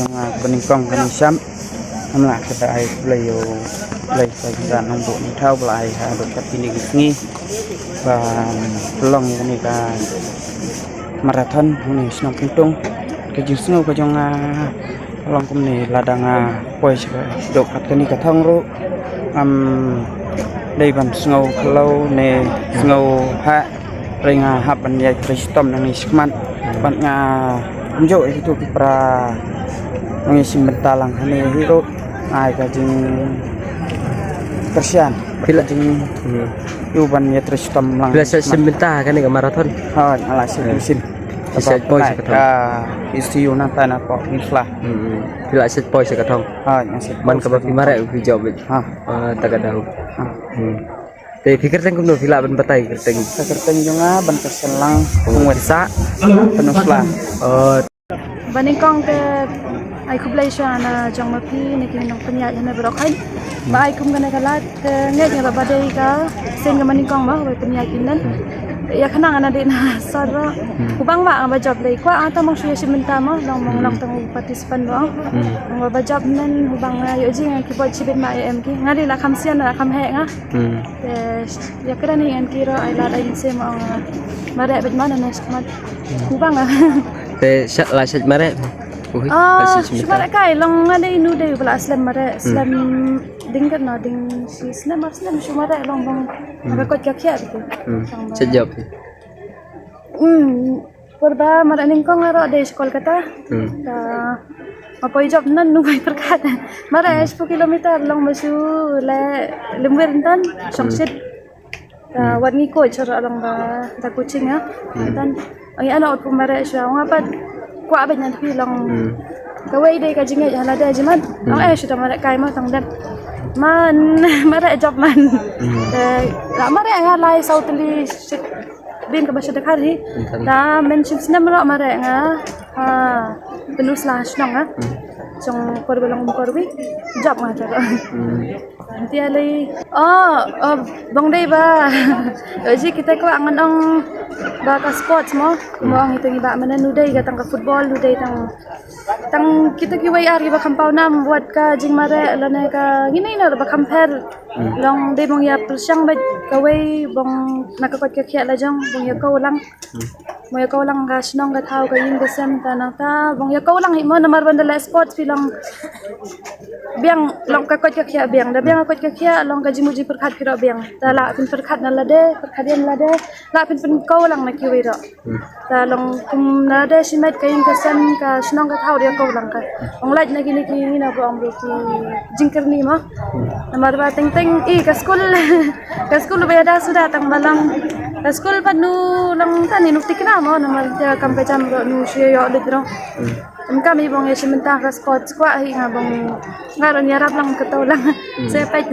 trong bên công bên sắm làm lại cái đại lấy phải ra nông bộ thao lại được các tin nghi và lòng này cả marathon này senang pintung cái chữ snow cái trong lòng công này là đang quay được cái này cái thang ru đây bằng snow kalau này snow ha ringa hab ban ya kristom nang isman ban nga unjo itu pra ngisi mentalang hani hero ai ka jing kersian bila jing yu ban ya kristom lang bila sebentar kan dengan marathon ha ala sin set point sekatong istiyu nang tanah kok islah bila set point sekatong ha set ban ka bapi mare ubi job ha tagadahu te fikir teng kuno vila ban batai kerteng juga ban keselang pengwersa penuslah Baningkong ke ai kublai shana jong mapi ni kin nong penya jana berokai ba ai kum gana kalat nget nya ba dei ka sen ga maningkong ba ba penya kinan ya khanang ana de na sara kubang ba ba job lei kwa ata mong suya simenta mo long mong nong tang participant do ang ba job nan hubang yo jing ki bo chibet ma em ki ngari la kham sian la kham he nga ya kra ni en ki ro ai la dai se mo mare bet ma na smat kubang te la set mare Cuma kai long ada inu deh pula slam mare slam dingkat na ding si slam cuma ada long bang ada kot kaki gitu. Sejauh. Purba mara ningkong aro deh sekolah kata. Apa job nan nubai terkat. Mara 10 kilometer long masu le lemberentan songsit. Warni coach aro long da coaching ya. Dan ang anak ko mara siya ngapat qua bên nhà thì lòng cái quay đây cái chính là đây chứ mất nó ai sudah mà lại cài mà thằng đen mà lại job man là mà lại lại sau tuli bên cái bahasa dekat ni dah mention nama mà lại ngah penuh slash nong ah trong korban korbi job ngah cara nanti alai bang day ba jadi kita ko angan ang baka sports mo ang itu iba mana nuday gatang ka football nuday tang kita kiway ari ba kampaw nam buat ka jing mare lana ka ginay na ba compare long day mong ya persyang ba kaway bong nakakot ka kya la jang bong ya ko lang mo ya ko lang ka sinong ka tao ka yung gasam tanang ta bong ya ko lang mo na marban dala sports bilang biang long ka kot ka kya biang da biang kot ka kya long ka jimuji perkhat piro biang ta la pin perkhat na la de perkhadian la de la pin ko lang na kiway ro ta long kum na de simet ka yung gasam ka sinong ka tao dia ko lang ka ong laj na gini ki na bo ang ki jingker ni ma namar ba teng teng ka school ba da sudah tang balang ka school pa nu lang tan ni nukti kina mo namar ja kam ka jam ro nu siya yo de ro kami bong ya simenta ka sports kwa hi nga bong ngaron yarap lang kataw lang sepet